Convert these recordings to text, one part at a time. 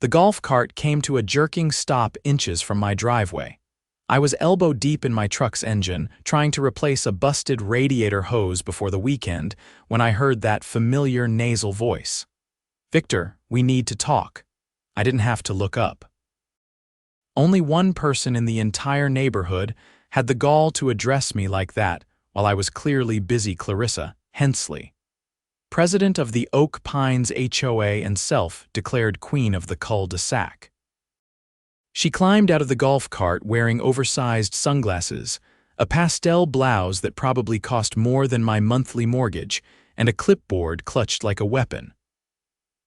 The golf cart came to a jerking stop inches from my driveway. I was elbow-deep in my truck's engine, trying to replace a busted radiator hose before the weekend, when I heard that familiar nasal voice. "Victor, we need to talk." I didn't have to look up. Only one person in the entire neighborhood had the gall to address me like that while I was clearly busy. Clarissa Hensley, president of the Oak Pines HOA and self-declared queen of the cul-de-sac. She climbed out of the golf cart wearing oversized sunglasses, a pastel blouse that probably cost more than my monthly mortgage, and a clipboard clutched like a weapon.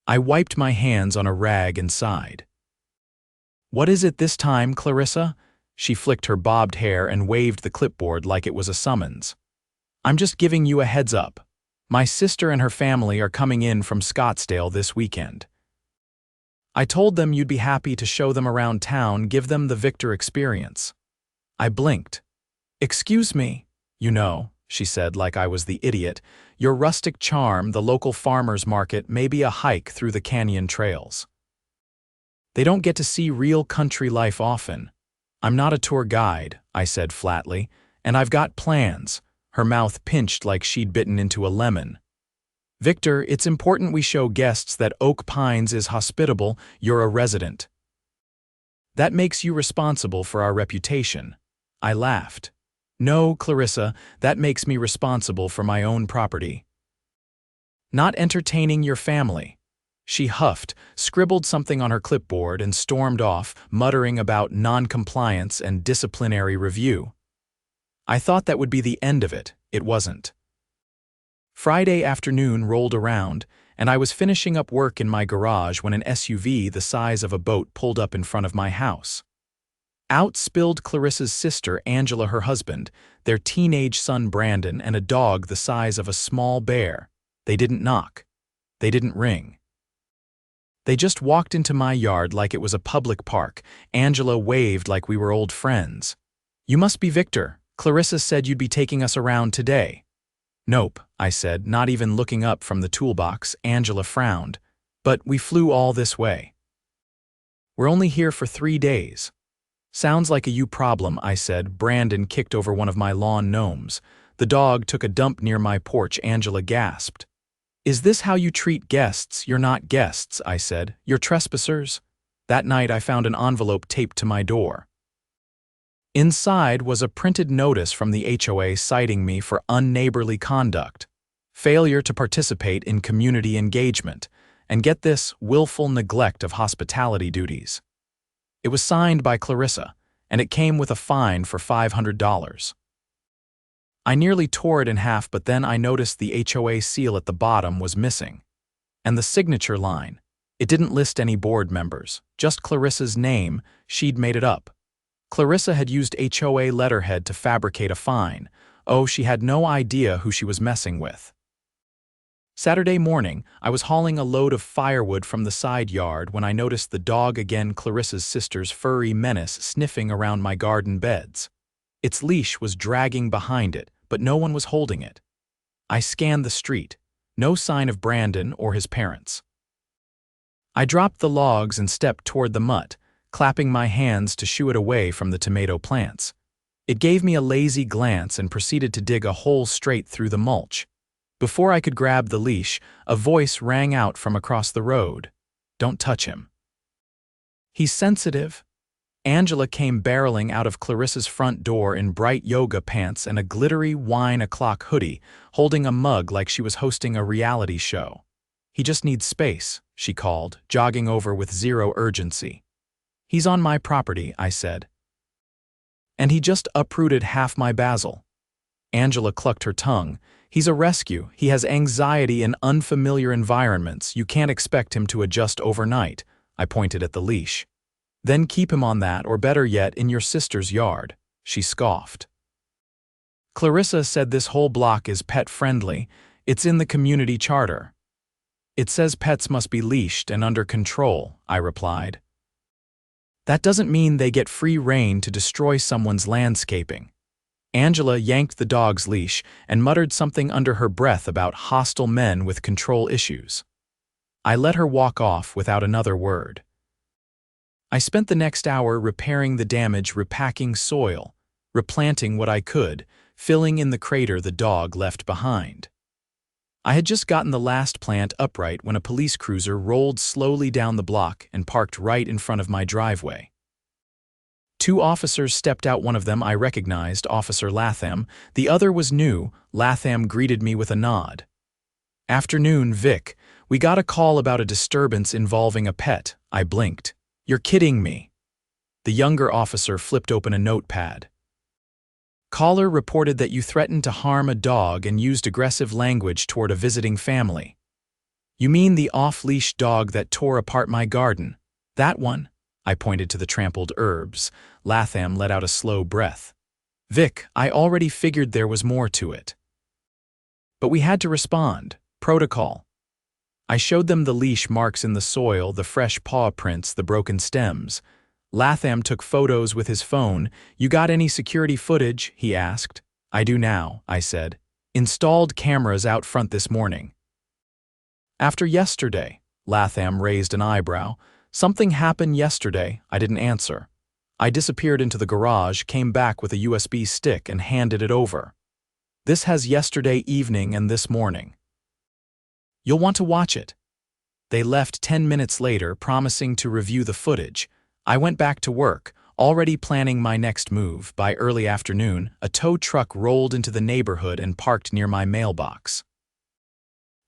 I wiped my hands on a rag and sighed. "What is it this time, Clarissa?" She flicked her bobbed hair and waved the clipboard like it was a summons. "I'm just giving you a heads up. My sister and her family are coming in from Scottsdale this weekend. I told them you'd be happy to show them around town, give them the Victor experience." I blinked. "Excuse me, you know," she said like I was the idiot, "your rustic charm, the local farmer's market, may be a hike through the canyon trails. They don't get to see real country life often. I'm not a tour guide," I said flatly, "and I've got plans." Her mouth pinched like she'd bitten into a lemon. "Victor, it's important we show guests that Oak Pines is hospitable. You're a resident. That makes you responsible for our reputation." I laughed. "No, Clarissa, that makes me responsible for my own property. Not entertaining your family." She huffed, scribbled something on her clipboard, and stormed off, muttering about non-compliance and disciplinary review. I thought that would be the end of it. It wasn't. Friday afternoon rolled around, and I was finishing up work in my garage when an SUV the size of a boat pulled up in front of my house. Out spilled Clarissa's sister, Angela, her husband, their teenage son Brandon, and a dog the size of a small bear. They didn't knock. They didn't ring. They just walked into my yard like it was a public park. Angela waved like we were old friends. "You must be Victor. Clarissa said you'd be taking us around today." "Nope," I said, not even looking up from the toolbox. Angela frowned. "But we flew all this way. We're only here for 3 days." "Sounds like a you problem," I said. Brandon kicked over one of my lawn gnomes. The dog took a dump near my porch. Angela gasped. "Is this how you treat guests?" "You're not guests," I said. "You're trespassers." That night I found an envelope taped to my door. Inside was a printed notice from the HOA citing me for unneighborly conduct, failure to participate in community engagement, and get this, willful neglect of hospitality duties. It was signed by Clarissa, and it came with a fine for $500. I nearly tore it in half, but then I noticed the HOA seal at the bottom was missing. And the signature line. It didn't list any board members, just Clarissa's name. She'd made it up. Clarissa had used HOA letterhead to fabricate a fine. Oh, she had no idea who she was messing with. Saturday morning, I was hauling a load of firewood from the side yard when I noticed the dog again, Clarissa's sister's furry menace, sniffing around my garden beds. Its leash was dragging behind it, but no one was holding it. I scanned the street. No sign of Brandon or his parents. I dropped the logs and stepped toward the mutt, clapping my hands to shoo it away from the tomato plants. It gave me a lazy glance and proceeded to dig a hole straight through the mulch. Before I could grab the leash, a voice rang out from across the road. "Don't touch him. He's sensitive." Angela came barreling out of Clarissa's front door in bright yoga pants and a glittery wine-o'clock hoodie, holding a mug like she was hosting a reality show. "He just needs space," she called, jogging over with zero urgency. "He's on my property," I said. "And he just uprooted half my basil." Angela clucked her tongue. "He's a rescue. He has anxiety in unfamiliar environments. You can't expect him to adjust overnight." I pointed at the leash. "Then keep him on that, or better yet, in your sister's yard," she scoffed. "Clarissa said this whole block is pet-friendly. It's in the community charter." "It says pets must be leashed and under control," I replied. "That doesn't mean they get free rein to destroy someone's landscaping." Angela yanked the dog's leash and muttered something under her breath about hostile men with control issues. I let her walk off without another word. I spent the next hour repairing the damage, repacking soil, replanting what I could, filling in the crater the dog left behind. I had just gotten the last plant upright when a police cruiser rolled slowly down the block and parked right in front of my driveway. Two officers stepped out. One of them I recognized, Officer Latham. The other was new. Latham greeted me with a nod. "Afternoon, Vic. We got a call about a disturbance involving a pet." I blinked. "You're kidding me." The younger officer flipped open a notepad. "Caller reported that you threatened to harm a dog and used aggressive language toward a visiting family." "You mean the off-leash dog that tore apart my garden? That one?" I pointed to the trampled herbs. Latham let out a slow breath. "Vic, I already figured there was more to it. But we had to respond. Protocol." I showed them the leash marks in the soil, the fresh paw prints, the broken stems. Latham took photos with his phone. "You got any security footage?" he asked. "I do now," I said. "Installed cameras out front this morning." "After yesterday?" Latham raised an eyebrow. "Something happened yesterday." I didn't answer. I disappeared into the garage, came back with a USB stick and handed it over. "This has yesterday evening and this morning. You'll want to watch it." They left 10 minutes later, promising to review the footage. I went back to work, already planning my next move. By early afternoon, a tow truck rolled into the neighborhood and parked near my mailbox.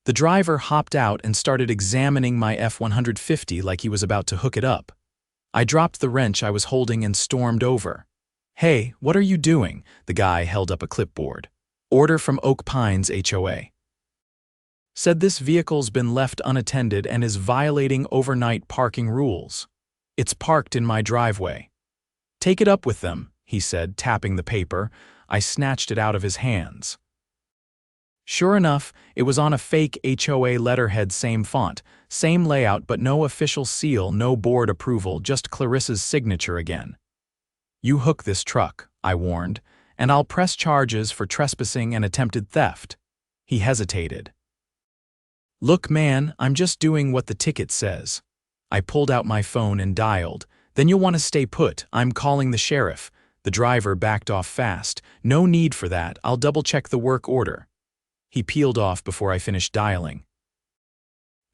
The driver hopped out and started examining my F-150 like he was about to hook it up. I dropped the wrench I was holding and stormed over. "Hey, what are you doing?" The guy held up a clipboard. "Order from Oak Pines HOA. Said this vehicle's been left unattended and is violating overnight parking rules. It's parked in my driveway." "Take it up with them," he said, tapping the paper. I snatched it out of his hands. Sure enough, it was on a fake HOA letterhead, same font, same layout, but no official seal, no board approval, just Clarissa's signature again. "You hook this truck," I warned, "and I'll press charges for trespassing and attempted theft." He hesitated. "Look, man, I'm just doing what the ticket says." I pulled out my phone and dialed. "Then you'll want to stay put. I'm calling the sheriff." The driver backed off fast. "No need for that. I'll double-check the work order." He peeled off before I finished dialing.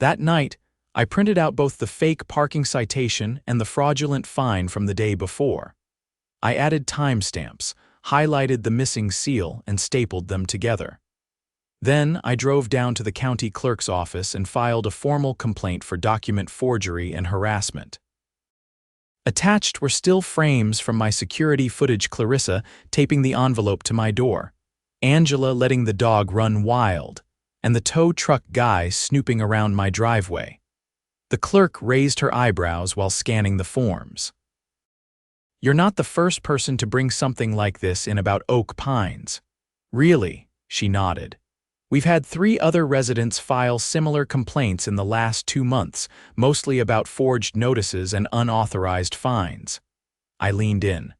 That night, I printed out both the fake parking citation and the fraudulent fine from the day before. I added timestamps, highlighted the missing seal, and stapled them together. Then I drove down to the county clerk's office and filed a formal complaint for document forgery and harassment. Attached were still frames from my security footage, Clarissa taping the envelope to my door, Angela letting the dog run wild, and the tow truck guy snooping around my driveway. The clerk raised her eyebrows while scanning the forms. "You're not the first person to bring something like this in about Oak Pines." "Really?" She nodded. "We've had 3 other residents file similar complaints in the last 2 months, mostly about forged notices and unauthorized fines." I leaned in.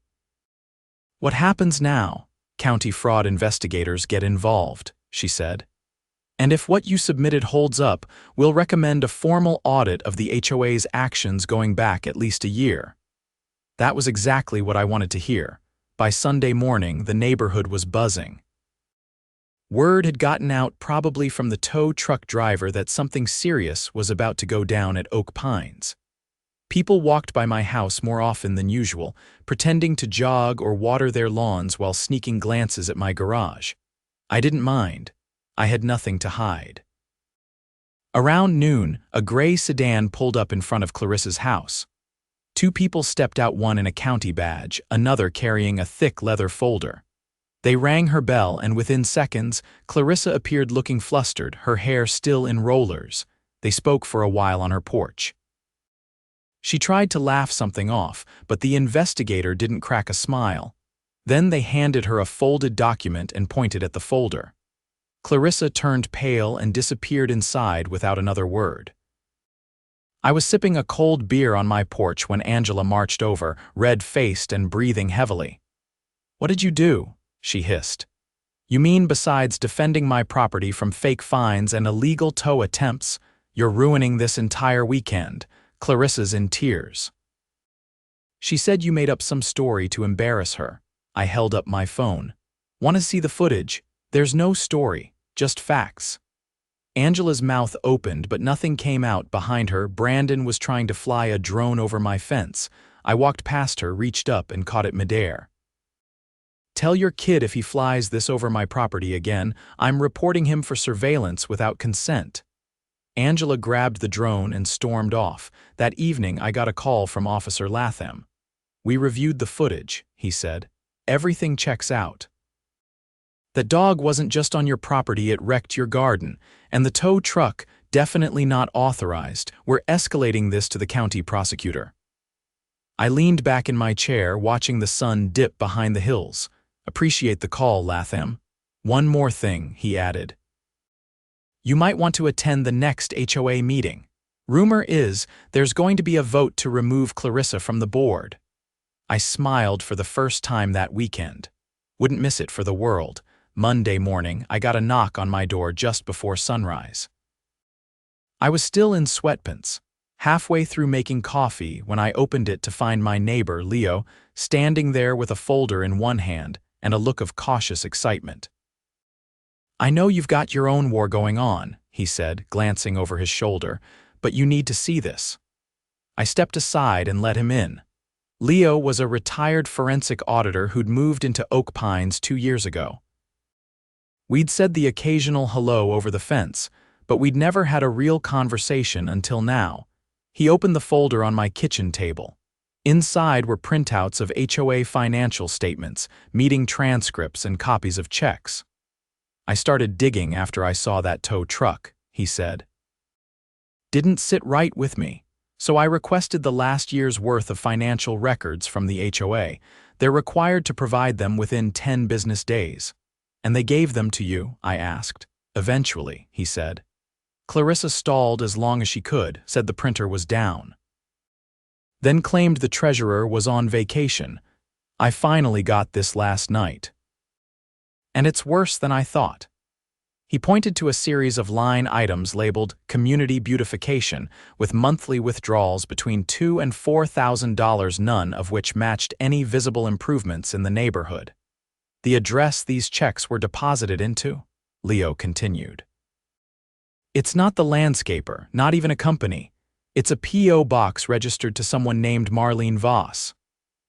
"What happens now? County fraud investigators get involved," she said. "And if what you submitted holds up, we'll recommend a formal audit of the HOA's actions going back at least a year." That was exactly what I wanted to hear. By Sunday morning, the neighborhood was buzzing. Word had gotten out, probably from the tow truck driver, that something serious was about to go down at Oak Pines. People walked by my house more often than usual, pretending to jog or water their lawns while sneaking glances at my garage. I didn't mind. I had nothing to hide. Around noon, a gray sedan pulled up in front of Clarissa's house. 2 people stepped out, one in a county badge, another carrying a thick leather folder. They rang her bell, and within seconds, Clarissa appeared looking flustered, her hair still in rollers. They spoke for a while on her porch. She tried to laugh something off, but the investigator didn't crack a smile. Then they handed her a folded document and pointed at the folder. Clarissa turned pale and disappeared inside without another word. I was sipping a cold beer on my porch when Angela marched over, red-faced and breathing heavily. "What did you do?" she hissed. "You mean besides defending my property from fake fines and illegal tow attempts, you're ruining this entire weekend?" Clarissa's in tears. She said you made up some story to embarrass her. I held up my phone. Want to see the footage? There's no story, just facts. Angela's mouth opened, but nothing came out. Behind her, Brandon was trying to fly a drone over my fence. I walked past her, reached up, and caught it midair. Tell your kid if he flies this over my property again, I'm reporting him for surveillance without consent. Angela grabbed the drone and stormed off. That evening, I got a call from Officer Latham. We reviewed the footage, he said. Everything checks out. The dog wasn't just on your property, it wrecked your garden, and the tow truck, definitely not authorized. We're escalating this to the county prosecutor. I leaned back in my chair, watching the sun dip behind the hills. Appreciate the call, Latham. One more thing, he added. You might want to attend the next HOA meeting. Rumor is there's going to be a vote to remove Clarissa from the board. I smiled for the first time that weekend. Wouldn't miss it for the world. Monday morning, I got a knock on my door just before sunrise. I was still in sweatpants, halfway through making coffee when I opened it to find my neighbor, Leo, standing there with a folder in one hand and a look of cautious excitement. I know you've got your own war going on, he said, glancing over his shoulder, but you need to see this. I stepped aside and let him in. Leo was a retired forensic auditor who'd moved into Oak Pines 2 years ago. We'd said the occasional hello over the fence, but we'd never had a real conversation until now. He opened the folder on my kitchen table. Inside were printouts of HOA financial statements, meeting transcripts, and copies of checks. I started digging after I saw that tow truck, he said. Didn't sit right with me, so I requested the last year's worth of financial records from the HOA. They're required to provide them within 10 business days. And they gave them to you, I asked. Eventually, he said. Clarissa stalled as long as she could, said the printer was down. Then claimed the treasurer was on vacation. I finally got this last night. And it's worse than I thought. He pointed to a series of line items labeled Community Beautification, with monthly withdrawals between $2,000 and $4,000, none of which matched any visible improvements in the neighborhood. The address these checks were deposited into, Leo continued. It's not the landscaper, not even a company. It's a P.O. box registered to someone named Marlene Voss.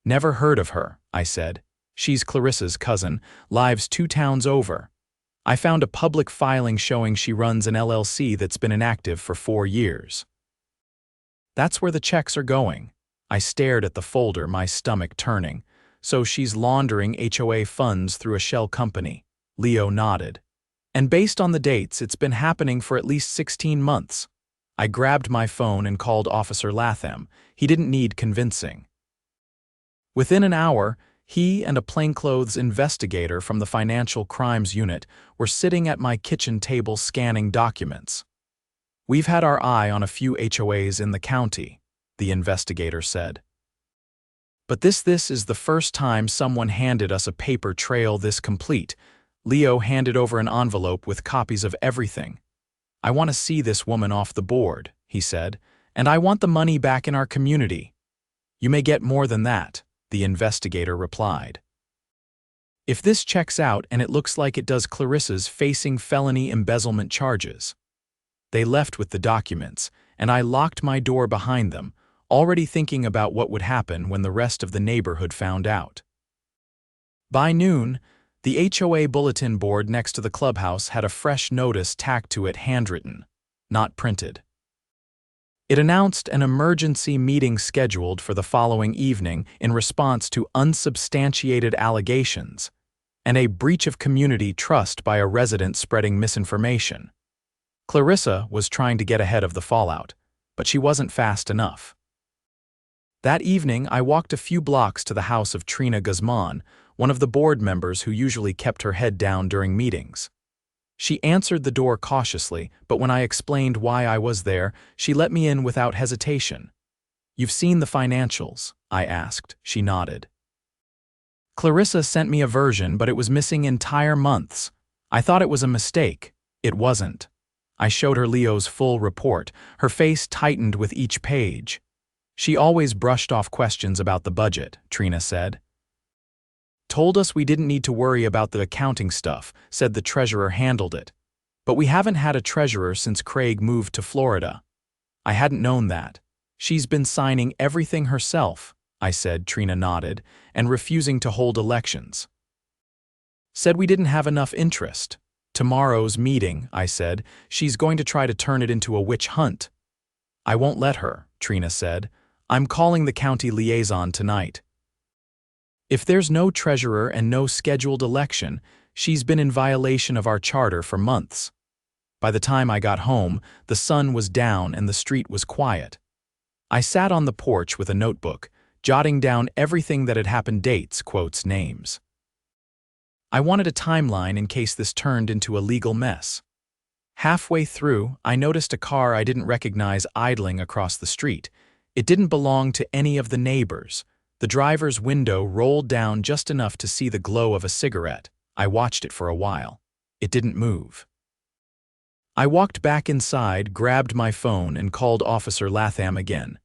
Never heard of her, I said. She's Clarissa's cousin, lives 2 towns over. I found a public filing showing she runs an LLC that's been inactive for 4 years. That's where the checks are going. I stared at the folder, my stomach turning. So she's laundering HOA funds through a shell company. Leo nodded. And based on the dates, it's been happening for at least 16 months. I grabbed my phone and called Officer Latham. He didn't need convincing. Within an hour, he and a plainclothes investigator from the Financial Crimes Unit were sitting at my kitchen table scanning documents. We've had our eye on a few HOAs in the county, the investigator said. But this is the first time someone handed us a paper trail this complete. Leo handed over an envelope with copies of everything. I want to see this woman off the board, he said, and I want the money back in our community. You may get more than that, the investigator replied. If this checks out, and it looks like it does, Clarissa's facing felony embezzlement charges. They left with the documents, and I locked my door behind them, already thinking about what would happen when the rest of the neighborhood found out. By noon, the HOA bulletin board next to the clubhouse had a fresh notice tacked to it, handwritten, not printed. It announced an emergency meeting scheduled for the following evening in response to unsubstantiated allegations and a breach of community trust by a resident spreading misinformation. Clarissa was trying to get ahead of the fallout, but she wasn't fast enough. That evening, I walked a few blocks to the house of Trina Guzman, one of the board members who usually kept her head down during meetings. She answered the door cautiously, but when I explained why I was there, she let me in without hesitation. You've seen the financials? I asked. She nodded. Clarissa sent me a version, but it was missing entire months. I thought it was a mistake. It wasn't. I showed her Leo's full report. Her face tightened with each page. She always brushed off questions about the budget, Trina said. Told us we didn't need to worry about the accounting stuff, said the treasurer handled it. But we haven't had a treasurer since Craig moved to Florida. I hadn't known that. She's been signing everything herself, I said, Trina nodded, and refusing to hold elections. Said we didn't have enough interest. Tomorrow's meeting, I said, she's going to try to turn it into a witch hunt. I won't let her, Trina said. I'm calling the county liaison tonight. If there's no treasurer and no scheduled election, she's been in violation of our charter for months. By the time I got home, the sun was down and the street was quiet. I sat on the porch with a notebook, jotting down everything that had happened, dates, quotes, names. I wanted a timeline in case this turned into a legal mess. Halfway through, I noticed a car I didn't recognize idling across the street. It didn't belong to any of the neighbors. The driver's window rolled down just enough to see the glow of a cigarette. I watched it for a while. It didn't move. I walked back inside, grabbed my phone, and called Officer Latham again.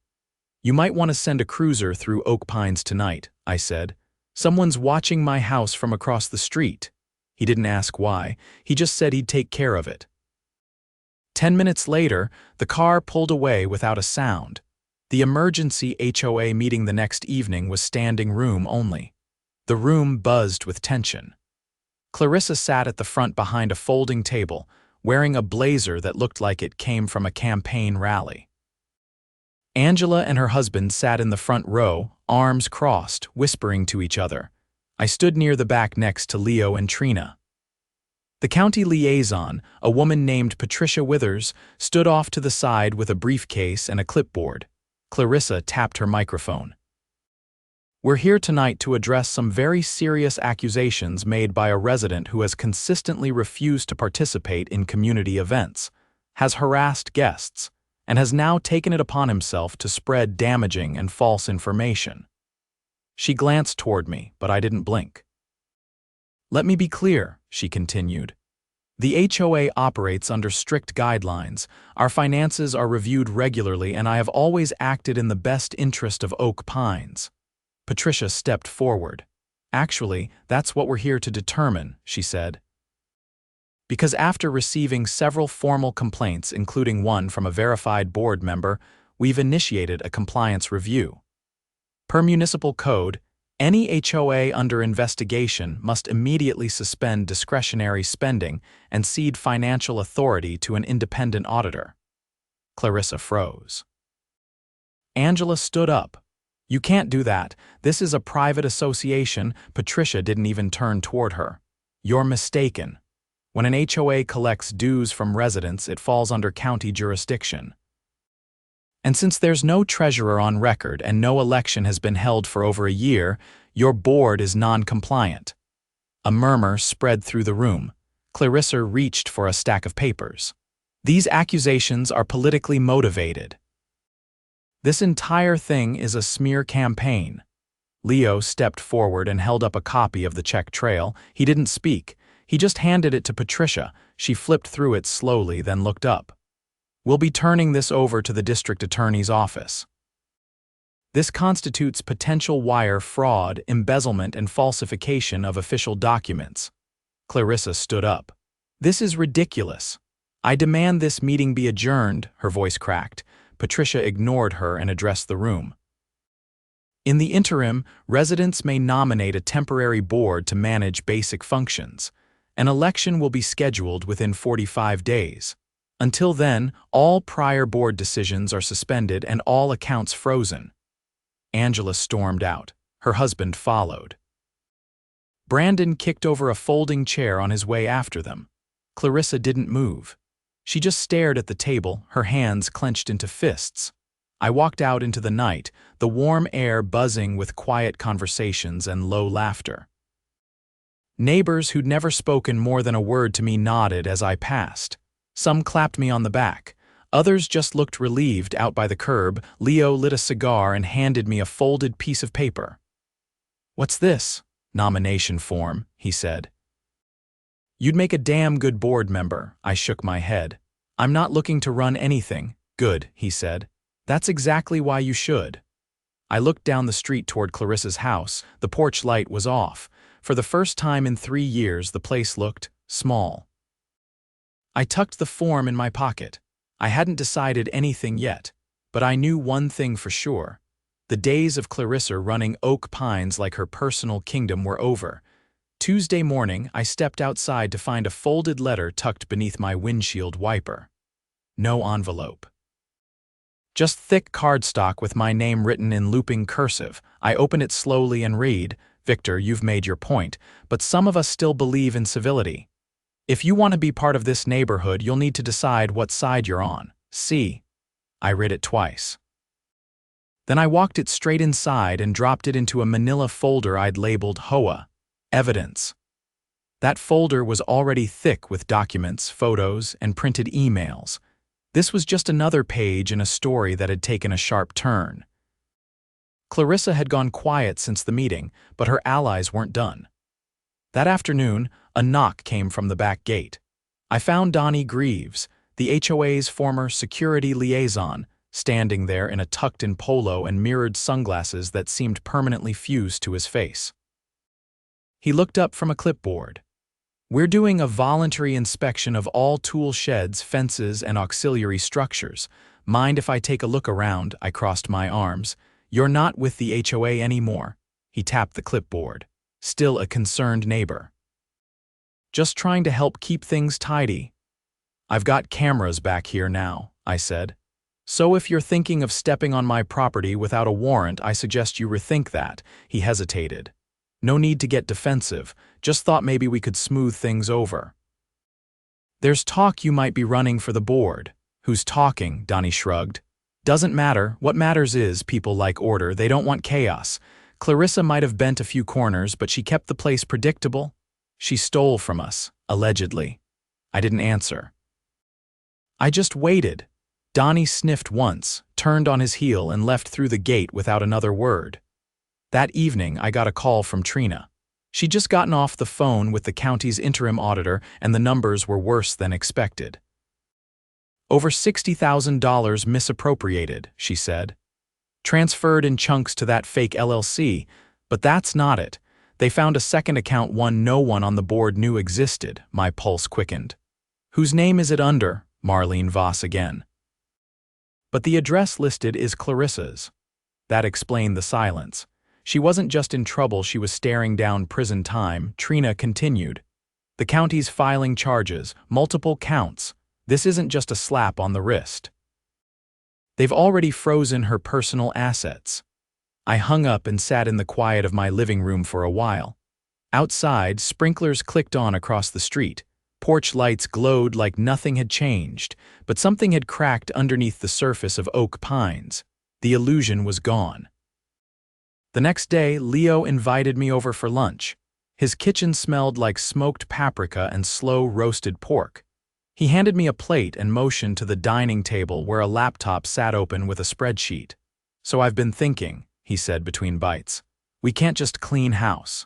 You might want to send a cruiser through Oak Pines tonight, I said. Someone's watching my house from across the street. He didn't ask why. He just said he'd take care of it. 10 minutes later, the car pulled away without a sound. The emergency HOA meeting the next evening was standing room only. The room buzzed with tension. Clarissa sat at the front behind a folding table, wearing a blazer that looked like it came from a campaign rally. Angela and her husband sat in the front row, arms crossed, whispering to each other. I stood near the back next to Leo and Trina. The county liaison, a woman named Patricia Withers, stood off to the side with a briefcase and a clipboard. Clarissa tapped her microphone. We're here tonight to address some very serious accusations made by a resident who has consistently refused to participate in community events, has harassed guests, and has now taken it upon himself to spread damaging and false information. She glanced toward me, but I didn't blink. Let me be clear, she continued. The HOA operates under strict guidelines, our finances are reviewed regularly, and I have always acted in the best interest of Oak Pines. Patricia stepped forward. Actually, that's what we're here to determine, she said. Because after receiving several formal complaints, including one from a verified board member, we've initiated a compliance review. Per municipal code, any HOA under investigation must immediately suspend discretionary spending and cede financial authority to an independent auditor. Clarissa froze. Angela stood up. You can't do that. This is a private association. Patricia didn't even turn toward her. You're mistaken. When an HOA collects dues from residents, it falls under county jurisdiction. And since there's no treasurer on record and no election has been held for over a year, your board is non-compliant. A murmur spread through the room. Clarissa reached for a stack of papers. These accusations are politically motivated. This entire thing is a smear campaign. Leo stepped forward and held up a copy of the check trail. He didn't speak. He just handed it to Patricia. She flipped through it slowly, then looked up. We'll be turning this over to the district attorney's office. This constitutes potential wire fraud, embezzlement, and falsification of official documents. Clarissa stood up. This is ridiculous. I demand this meeting be adjourned, her voice cracked. Patricia ignored her and addressed the room. In the interim, residents may nominate a temporary board to manage basic functions. An election will be scheduled within 45 days. Until then, all prior board decisions are suspended and all accounts frozen. Angela stormed out. Her husband followed. Brandon kicked over a folding chair on his way after them. Clarissa didn't move. She just stared at the table, her hands clenched into fists. I walked out into the night, the warm air buzzing with quiet conversations and low laughter. Neighbors who'd never spoken more than a word to me nodded as I passed. Some clapped me on the back. Others just looked relieved out by the curb. Leo lit a cigar and handed me a folded piece of paper. What's this? Nomination form, he said. You'd make a damn good board member. I shook my head. I'm not looking to run anything. Good, he said. That's exactly why you should. I looked down the street toward Clarissa's house. The porch light was off. For the first time in 3 years, the place looked small. I tucked the form in my pocket. I hadn't decided anything yet, but I knew one thing for sure. The days of Clarissa running Oak Pines like her personal kingdom were over. Tuesday morning, I stepped outside to find a folded letter tucked beneath my windshield wiper. No envelope. Just thick cardstock with my name written in looping cursive. I open it slowly and read, "Victor, you've made your point, but some of us still believe in civility. If you want to be part of this neighborhood, you'll need to decide what side you're on. See." I read it twice. Then I walked it straight inside and dropped it into a manila folder I'd labeled HOA, Evidence. That folder was already thick with documents, photos, and printed emails. This was just another page in a story that had taken a sharp turn. Clarissa had gone quiet since the meeting, but her allies weren't done. That afternoon, a knock came from the back gate. I found Donnie Greaves, the HOA's former security liaison, standing there in a tucked-in polo and mirrored sunglasses that seemed permanently fused to his face. He looked up from a clipboard. "We're doing a voluntary inspection of all tool sheds, fences, and auxiliary structures. Mind if I take a look around?" I crossed my arms. "You're not with the HOA anymore." He tapped the clipboard. Still a concerned neighbor. "Just trying to help keep things tidy." "I've got cameras back here now," I said. "So if you're thinking of stepping on my property without a warrant, I suggest you rethink that." He hesitated. "No need to get defensive, just thought maybe we could smooth things over." "There's talk you might be running for the board." "Who's talking?" Donnie shrugged. "Doesn't matter. What matters is people like order. They don't want chaos. Clarissa might have bent a few corners, but she kept the place predictable. She stole from us, allegedly." I didn't answer. I just waited. Donnie sniffed once, turned on his heel, and left through the gate without another word. That evening, I got a call from Trina. She'd just gotten off the phone with the county's interim auditor, and the numbers were worse than expected. "Over $60,000 misappropriated," she said. "Transferred in chunks to that fake LLC, but that's not it. They found a second account, one no one on the board knew existed." My pulse quickened. "Whose name is it under?" Marlene Voss again. "But the address listed is Clarissa's." That explained the silence. She wasn't just in trouble, she was staring down prison time. Trina continued. "The county's filing charges, multiple counts. This isn't just a slap on the wrist. They've already frozen her personal assets." I hung up and sat in the quiet of my living room for a while. Outside, sprinklers clicked on across the street. Porch lights glowed like nothing had changed, but something had cracked underneath the surface of Oak Pines. The illusion was gone. The next day, Leo invited me over for lunch. His kitchen smelled like smoked paprika and slow roasted pork. He handed me a plate and motioned to the dining table where a laptop sat open with a spreadsheet. "So I've been thinking," he said between bites. "We can't just clean house.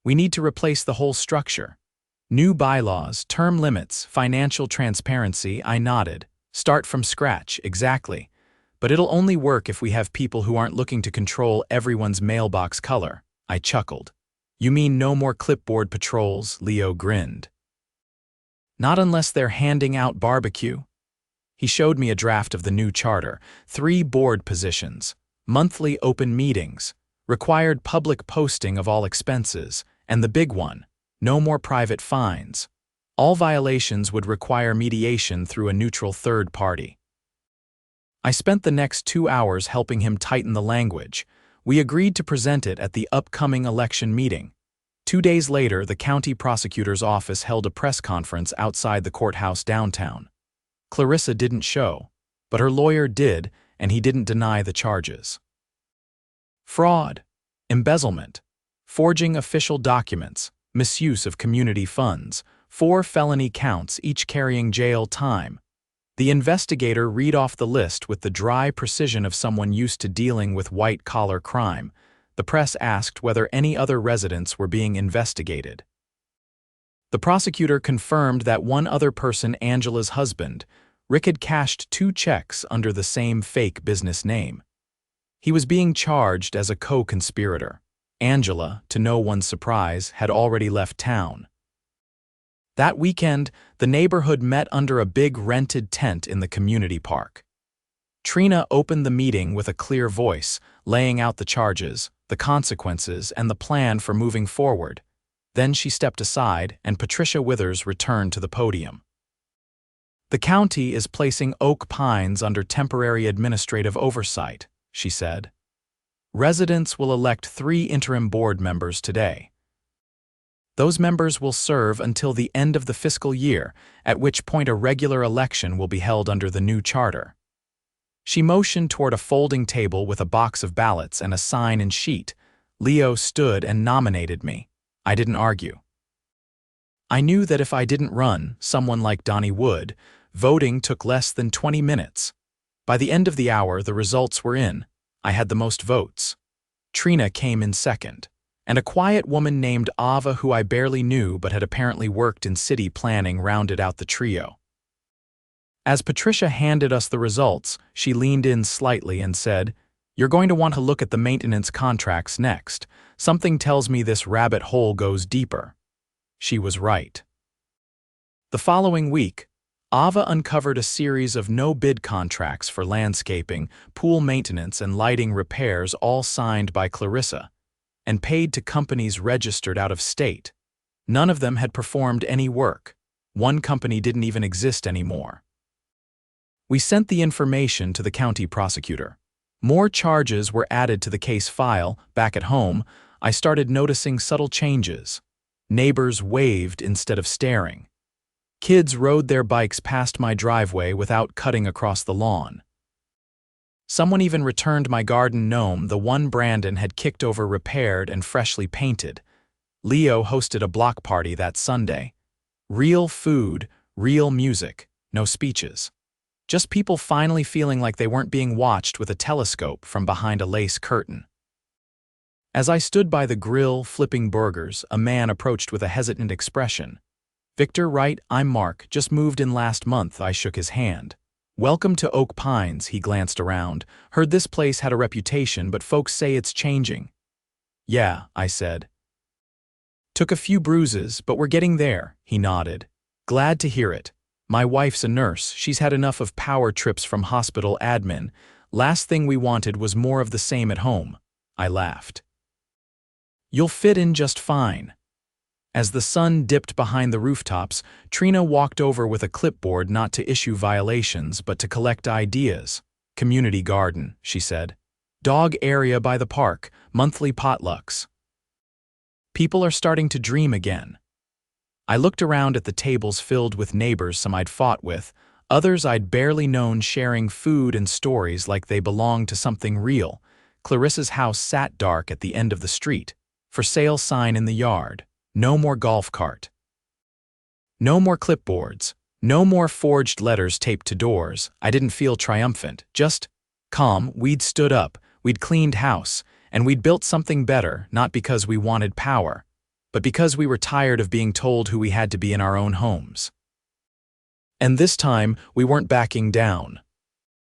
We need to replace the whole structure. New bylaws, term limits, financial transparency." I nodded. "Start from scratch, exactly. But it'll only work if we have people who aren't looking to control everyone's mailbox color." I chuckled. "You mean no more clipboard patrols?" Leo grinned. "Not unless they're handing out barbecue." He showed me a draft of the new charter. 3 board positions, monthly open meetings, required public posting of all expenses, and the big one, no more private fines. All violations would require mediation through a neutral third party. I spent the next 2 hours helping him tighten the language. We agreed to present it at the upcoming election meeting. 2 days later, the county prosecutor's office held a press conference outside the courthouse downtown. Clarissa didn't show, but her lawyer did, and he didn't deny the charges. Fraud, embezzlement, forging official documents, misuse of community funds, 4 felony counts, each carrying jail time. The investigator read off the list with the dry precision of someone used to dealing with white-collar crime. The press asked whether any other residents were being investigated. The prosecutor confirmed that one other person, Angela's husband, Rick, had cashed 2 checks under the same fake business name. He was being charged as a co-conspirator. Angela, to no one's surprise, had already left town. That weekend, the neighborhood met under a big rented tent in the community park. Trina opened the meeting with a clear voice, laying out the charges, the consequences, and the plan for moving forward. Then she stepped aside, and Patricia Withers returned to the podium. "The county is placing Oak Pines under temporary administrative oversight," she said. "Residents will elect 3 interim board members today. Those members will serve until the end of the fiscal year, at which point a regular election will be held under the new charter." She motioned toward a folding table with a box of ballots and a sign and sheet. Leo stood and nominated me. I didn't argue. I knew that if I didn't run, someone like Donnie would. Voting took less than 20 minutes. By the end of the hour, the results were in. I had the most votes. Trina came in second, and a quiet woman named Ava, who I barely knew but had apparently worked in city planning, rounded out the trio. As Patricia handed us the results, she leaned in slightly and said, "You're going to want to look at the maintenance contracts next. Something tells me this rabbit hole goes deeper." She was right. The following week, Ava uncovered a series of no-bid contracts for landscaping, pool maintenance, and lighting repairs, all signed by Clarissa, and paid to companies registered out of state. None of them had performed any work. One company didn't even exist anymore. We sent the information to the county prosecutor. More charges were added to the case file. Back at home, I started noticing subtle changes. Neighbors waved instead of staring. Kids rode their bikes past my driveway without cutting across the lawn. Someone even returned my garden gnome, the one Brandon had kicked over, repaired and freshly painted. Leo hosted a block party that Sunday. Real food, real music, no speeches. Just people finally feeling like they weren't being watched with a telescope from behind a lace curtain. As I stood by the grill flipping burgers, a man approached with a hesitant expression. "Victor, right? I'm Mark. Just moved in last month." I shook his hand. "Welcome to Oak Pines," he glanced around. "Heard this place had a reputation, but folks say it's changing." "Yeah," I said. "Took a few bruises, but we're getting there," he nodded. "Glad to hear it. My wife's a nurse. She's had enough of power trips from hospital admin. Last thing we wanted was more of the same at home." I laughed. "You'll fit in just fine." As the sun dipped behind the rooftops, Trina walked over with a clipboard, not to issue violations, but to collect ideas. "Community garden," she said. "Dog area by the park, monthly potlucks." People are starting to dream again. I looked around at the tables filled with neighbors, some I'd fought with, others I'd barely known, sharing food and stories like they belonged to something real. Clarissa's house sat dark at the end of the street. For sale sign in the yard. No more golf cart. No more clipboards. No more forged letters taped to doors. I didn't feel triumphant, just calm. We'd stood up, we'd cleaned house, and we'd built something better, not because we wanted power, but because we were tired of being told who we had to be in our own homes. And this time, we weren't backing down.